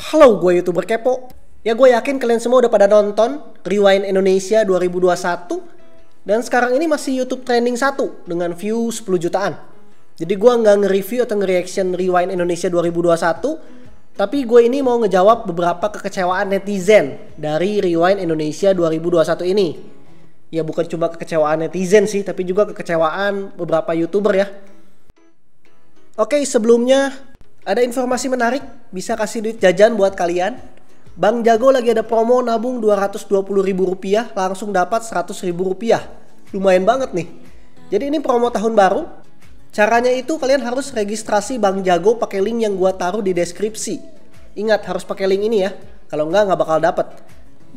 Halo, gue YouTuber Kepo. Ya, gue yakin kalian semua udah pada nonton Rewind Indonesia 2021. Dan sekarang ini masih YouTube trending 1 dengan view 10 jutaan. Jadi gue nggak nge-review atau nge-reaction Rewind Indonesia 2021. Tapi gue ini mau ngejawab beberapa kekecewaan netizen dari Rewind Indonesia 2021 ini. Ya bukan cuma kekecewaan netizen sih, tapi juga kekecewaan beberapa YouTuber ya. Oke, sebelumnya ada informasi menarik, bisa kasih duit jajan buat kalian. Bang Jago lagi ada promo nabung Rp220.000 langsung dapat Rp100.000. Lumayan banget nih. Jadi ini promo tahun baru. Caranya itu kalian harus registrasi Bang Jago pakai link yang gua taruh di deskripsi. Ingat harus pakai link ini ya. Kalau nggak bakal dapet.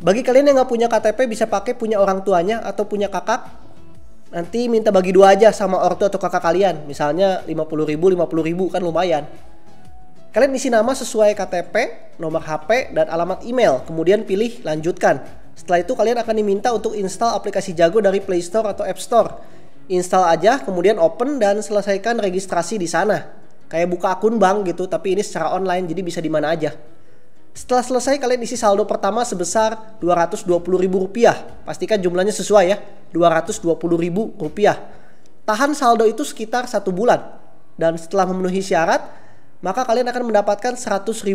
Bagi kalian yang nggak punya KTP bisa pakai punya orang tuanya atau punya kakak. Nanti minta bagi 2 aja sama ortu atau kakak kalian. Misalnya 50.000 kan lumayan. Kalian isi nama sesuai KTP, nomor HP, dan alamat email. Kemudian pilih lanjutkan. Setelah itu kalian akan diminta untuk install aplikasi Jago dari Play Store atau App Store. Install aja, kemudian open dan selesaikan registrasi di sana. Kayak buka akun bank gitu, tapi ini secara online jadi bisa di mana aja. Setelah selesai kalian isi saldo pertama sebesar Rp220.000. Pastikan jumlahnya sesuai ya, Rp220.000. Tahan saldo itu sekitar 1 bulan. Dan setelah memenuhi syarat, maka kalian akan mendapatkan Rp100.000.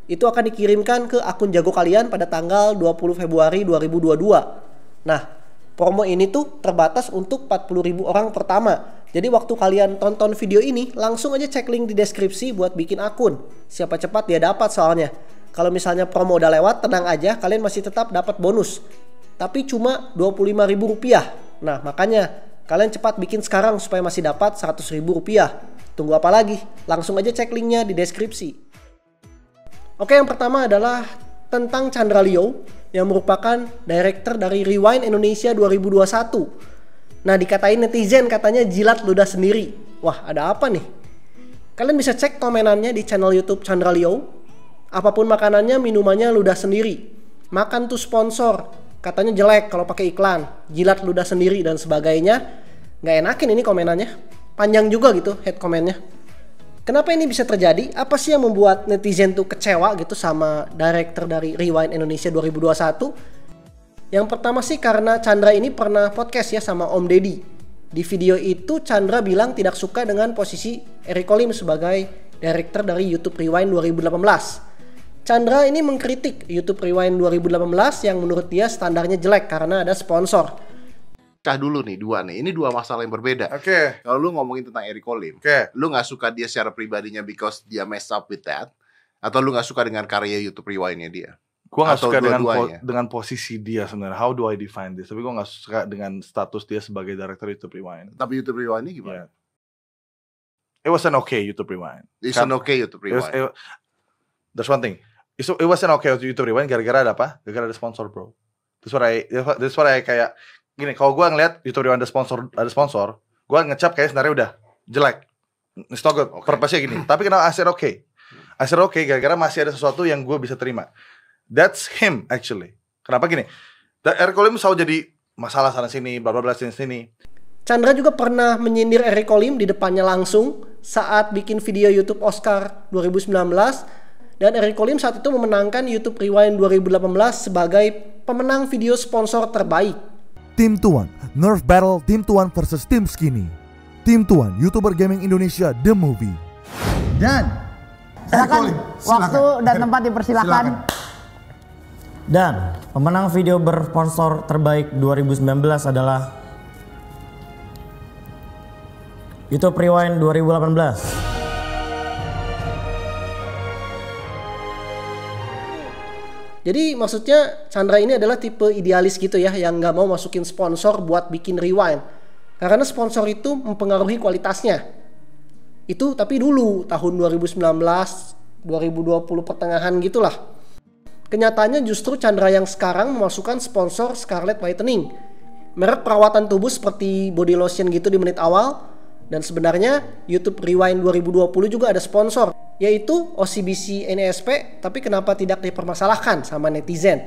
Itu akan dikirimkan ke akun Jago kalian pada tanggal 20 Februari 2022. Nah, promo ini tuh terbatas untuk 40.000 orang pertama. Jadi waktu kalian tonton video ini, langsung aja cek link di deskripsi buat bikin akun. Siapa cepat dia dapat soalnya. Kalau misalnya promo udah lewat, tenang aja, kalian masih tetap dapat bonus. Tapi cuma Rp25.000. Nah, makanya kalian cepat bikin sekarang supaya masih dapat Rp100.000. Tunggu apa lagi? Langsung aja cek linknya di deskripsi. Oke, yang pertama adalah tentang Chandra Leo yang merupakan director dari Rewind Indonesia 2021. Nah, dikatain netizen katanya jilat ludah sendiri. Wah, ada apa nih? Kalian bisa cek komenannya di channel YouTube Chandra Leo. Apapun makanannya, minumannya ludah sendiri. Makan tuh sponsor. Katanya jelek kalau pakai iklan. Jilat ludah sendiri dan sebagainya. Nggak enakin ini komenannya. Panjang juga gitu head komennya. Kenapa ini bisa terjadi? Apa sih yang membuat netizen tuh kecewa gitu sama director dari Rewind Indonesia 2021? Yang pertama sih karena Chandra ini pernah podcast ya sama Om Deddy. Di video itu Chandra bilang tidak suka dengan posisi Eric Olim sebagai director dari YouTube Rewind 2018. Chandra ini mengkritik YouTube Rewind 2018 yang menurut dia standarnya jelek karena ada sponsor. Dulu nih, ini dua masalah yang berbeda. Oke. Kalau lu ngomongin tentang Eric Olim, lu nggak suka dia secara pribadinya because dia mess up with that, atau lu nggak suka dengan karya YouTube Rewind-nya dia? Gue nggak suka dengan posisi dia sebenarnya. How do I define this? Tapi gue nggak suka dengan status dia sebagai director YouTube Rewind. Tapi YouTube Rewind ini gimana? It was an okay YouTube Rewind. It's an okay YouTube Rewind. There's one thing. It was an okay YouTube Rewind gara-gara ada apa? Gara-gara ada sponsor, bro. That's what I kayak gini. Kalau gue ngeliat YouTube Rewind ada sponsor, gue ngecap kayak sebenarnya udah jelek. It's not good. Okay. Purpose-nya gini. Tapi kenapa I said okay? I said okay gara-gara masih ada sesuatu yang gue bisa terima. That's him actually. Kenapa gini? Eric Olim selalu jadi masalah sana sini, bla bla bla sini. Chandra juga pernah menyindir Eric Olim di depannya langsung saat bikin video YouTube Oscar 2019 dan Eric Olim saat itu memenangkan YouTube Rewind 2018 sebagai pemenang video sponsor terbaik. Tim Tuan, Nerf Battle Tim Tuan versus Tim Skinny. Tim Tuan, YouTuber Gaming Indonesia The Movie. Dan silakan waktu dan tempat dipersilakan. Dan pemenang video bersponsor terbaik 2019 adalah YouTube Rewind 2018. Jadi maksudnya Chandra ini adalah tipe idealis gitu ya, yang nggak mau masukin sponsor buat bikin rewind. Karena sponsor itu mempengaruhi kualitasnya. Itu tapi dulu tahun 2019, 2020 pertengahan gitulah. Kenyataannya justru Chandra yang sekarang memasukkan sponsor Scarlett Whitening, merek perawatan tubuh seperti body lotion gitu di menit awal. Dan sebenarnya YouTube Rewind 2020 juga ada sponsor, yaitu OCBC NESP, tapi kenapa tidak dipermasalahkan sama netizen?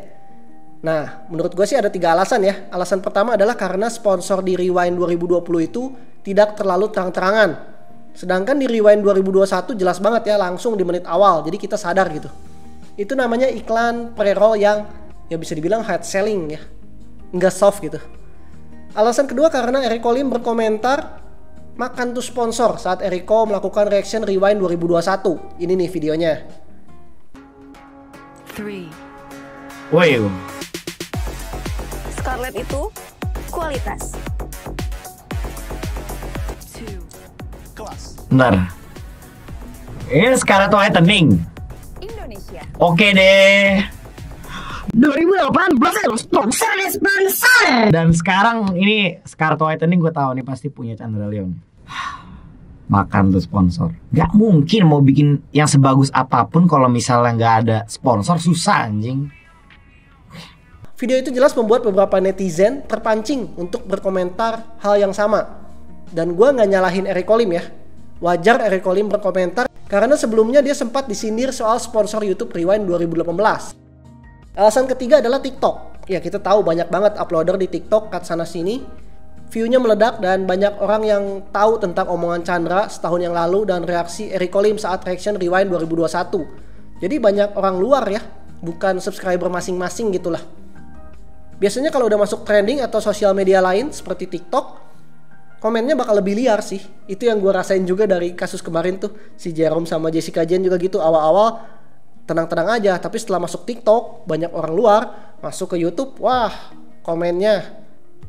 Nah, menurut gue sih ada 3 alasan ya. Alasan pertama adalah karena sponsor di Rewind 2020 itu tidak terlalu terang-terangan. Sedangkan di Rewind 2021 jelas banget ya, langsung di menit awal. Jadi kita sadar gitu. Itu namanya iklan pre-roll yang ya bisa dibilang hard selling ya. Nggak soft gitu. Alasan kedua karena Eriko Lim berkomentar makan tuh sponsor saat Eriko melakukan reaction Rewind 2021. Ini nih videonya. 3. Woi. Scarlett itu kualitas. Bentar. Ini Scarlett Whitening. Indonesia. Oke deh. 2018 sponsor. Dan sekarang ini Scarlett Whitening gue tahu nih pasti punya Chandra Leon. Makan tuh sponsor. Gak mungkin mau bikin yang sebagus apapun kalau misalnya nggak ada sponsor, susah anjing. Video itu jelas membuat beberapa netizen terpancing untuk berkomentar hal yang sama. Dan gue nggak nyalahin Eriko Lim ya. Wajar Eriko Lim berkomentar karena sebelumnya dia sempat disindir soal sponsor YouTube Rewind 2018. Alasan ketiga adalah TikTok. Ya kita tahu banyak banget uploader di TikTok kat sana sini. View-nya meledak dan banyak orang yang tahu tentang omongan Chandra setahun yang lalu dan reaksi Eriko Lim saat reaction Rewind 2021. Jadi banyak orang luar ya, bukan subscriber masing-masing gitulah. Biasanya kalau udah masuk trending atau sosial media lain seperti TikTok, komennya bakal lebih liar sih. Itu yang gue rasain juga dari kasus kemarin tuh. Si Jerome sama Jessica Jen juga gitu. Awal-awal tenang-tenang aja. Tapi setelah masuk TikTok, banyak orang luar masuk ke YouTube. Wah, komennya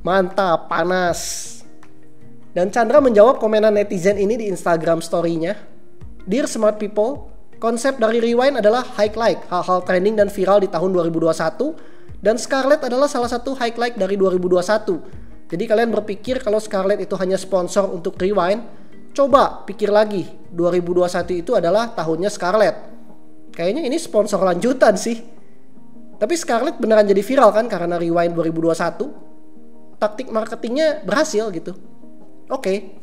mantap, panas. Dan Chandra menjawab komenan netizen ini di Instagram story-nya. Dear smart people, konsep dari Rewind adalah highlight hal-hal trending dan viral di tahun 2021. Dan Scarlett adalah salah satu highlight dari 2021. Jadi kalian berpikir kalau Scarlett itu hanya sponsor untuk Rewind, coba pikir lagi, 2021 itu adalah tahunnya Scarlett. Kayaknya ini sponsor lanjutan sih. Tapi Scarlett beneran jadi viral kan karena Rewind 2021. Taktik marketingnya berhasil gitu. Oke.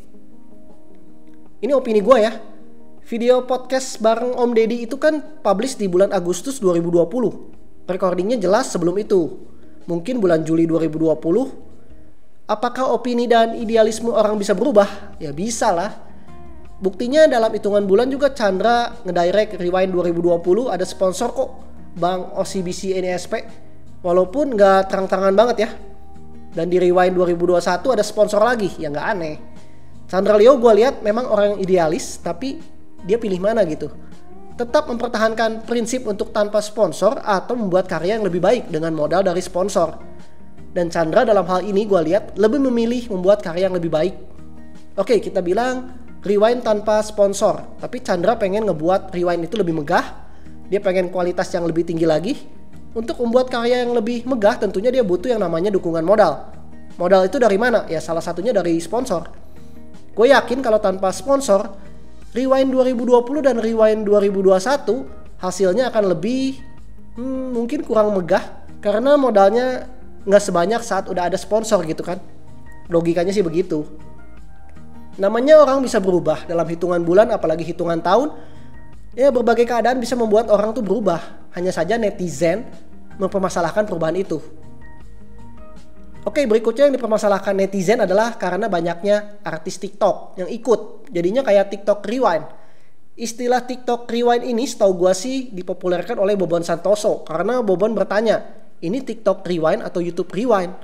Ini opini gue ya. Video podcast bareng Om Deddy itu kan publish di bulan Agustus 2020. Recordingnya jelas sebelum itu. Mungkin bulan Juli 2020. Apakah opini dan idealisme orang bisa berubah? Ya bisa lah. Buktinya dalam hitungan bulan juga Chandra ngedirect Rewind 2020 ada sponsor kok. Bank OCBC NSP. Walaupun nggak terang-terangan banget ya. Dan di Rewind 2021 ada sponsor lagi. Ya nggak aneh. Chandra Leo gue lihat memang orang yang idealis. Tapi dia pilih mana gitu. Tetap mempertahankan prinsip untuk tanpa sponsor atau membuat karya yang lebih baik dengan modal dari sponsor. Dan Chandra dalam hal ini gue lihat lebih memilih membuat karya yang lebih baik. Oke, kita bilang Rewind tanpa sponsor. Tapi Chandra pengen ngebuat Rewind itu lebih megah. Dia pengen kualitas yang lebih tinggi lagi. Untuk membuat karya yang lebih megah tentunya dia butuh yang namanya dukungan modal. Modal itu dari mana? Ya salah satunya dari sponsor. Gue yakin kalau tanpa sponsor, Rewind 2020 dan Rewind 2021 hasilnya akan lebih mungkin kurang megah. Karena modalnya nggak sebanyak saat udah ada sponsor gitu kan. Logikanya sih begitu. Namanya orang bisa berubah dalam hitungan bulan apalagi hitungan tahun. Ya berbagai keadaan bisa membuat orang tuh berubah. Hanya saja netizen mempermasalahkan perubahan itu. Oke, berikutnya yang dipermasalahkan netizen adalah karena banyaknya artis TikTok yang ikut. Jadinya kayak TikTok Rewind. Istilah TikTok Rewind ini setahu gua sih dipopulerkan oleh Bobon Santoso. Karena Bobon bertanya, ini TikTok Rewind atau YouTube Rewind?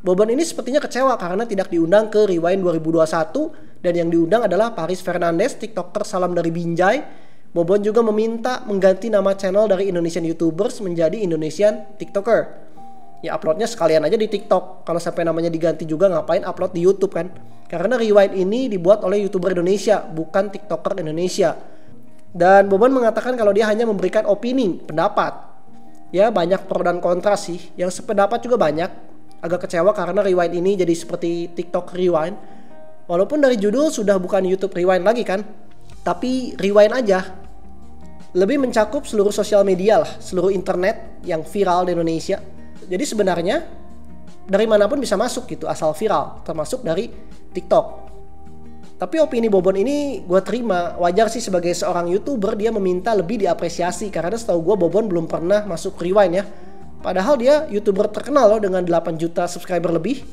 Bobon ini sepertinya kecewa karena tidak diundang ke Rewind 2021 dan yang diundang adalah Paris Fernandes, TikToker salam dari Binjai. Bobon juga meminta mengganti nama channel dari Indonesian YouTubers menjadi Indonesian TikToker. Ya uploadnya sekalian aja di TikTok. Kalau sampai namanya diganti juga ngapain upload di YouTube kan? Karena Rewind ini dibuat oleh YouTuber Indonesia, bukan TikToker Indonesia. Dan Bobon mengatakan kalau dia hanya memberikan opini, pendapat. Ya banyak pro dan kontra sih. Yang sependapat juga banyak. Agak kecewa karena Rewind ini jadi seperti TikTok Rewind. Walaupun dari judul sudah bukan YouTube Rewind lagi kan. Tapi Rewind aja. Lebih mencakup seluruh sosial media lah. Seluruh internet yang viral di Indonesia. Jadi sebenarnya dari manapun bisa masuk gitu asal viral. Termasuk dari TikTok. Tapi opini Bobon ini gue terima. Wajar sih sebagai seorang YouTuber dia meminta lebih diapresiasi. Karena setahu gue Bobon belum pernah masuk Rewind ya. Padahal dia YouTuber terkenal loh dengan 8 juta subscriber lebih.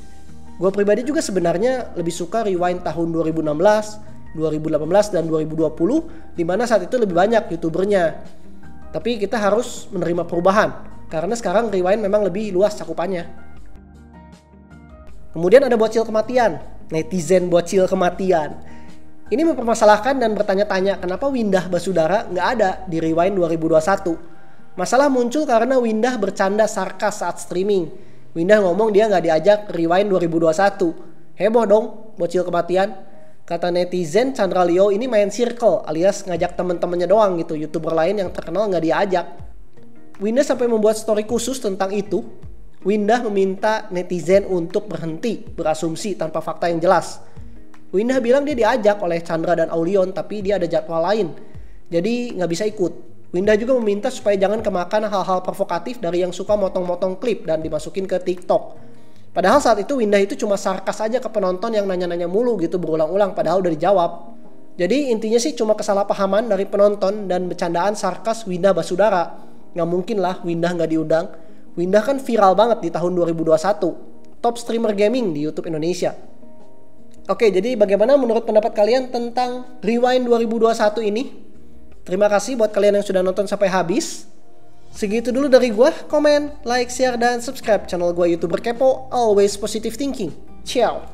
Gue pribadi juga sebenarnya lebih suka Rewind tahun 2016 2018 dan 2020, di mana saat itu lebih banyak YouTubernya. Tapi kita harus menerima perubahan, karena sekarang Rewind memang lebih luas cakupannya. Kemudian ada bocil kematian, netizen bocil kematian. Ini mempermasalahkan dan bertanya-tanya kenapa Windah Basudara nggak ada di Rewind 2021. Masalah muncul karena Windah bercanda sarkas saat streaming. Windah ngomong dia nggak diajak Rewind 2021. Heboh dong, bocil kematian. Kata netizen, Chandra Leo ini main circle alias ngajak temen-temennya doang gitu. YouTuber lain yang terkenal nggak diajak. Windah sampai membuat story khusus tentang itu. Windah meminta netizen untuk berhenti berasumsi tanpa fakta yang jelas. Windah bilang dia diajak oleh Chandra dan Aulion, tapi dia ada jadwal lain, jadi nggak bisa ikut. Windah juga meminta supaya jangan kemakan hal-hal provokatif dari yang suka motong-motong klip dan dimasukin ke TikTok. Padahal saat itu Windah itu cuma sarkas aja ke penonton yang nanya-nanya mulu gitu berulang-ulang, padahal udah dijawab. Jadi intinya sih cuma kesalahpahaman dari penonton dan bercandaan sarkas Windah Basudara. Nggak mungkin lah Windah nggak diundang. Windah kan viral banget di tahun 2021, top streamer gaming di YouTube Indonesia. Oke, jadi bagaimana menurut pendapat kalian tentang Rewind 2021 ini? Terima kasih buat kalian yang sudah nonton sampai habis. Segitu dulu dari gua. Komen, like, share, dan subscribe channel gua YouTuber Kepo. Always positive thinking. Ciao.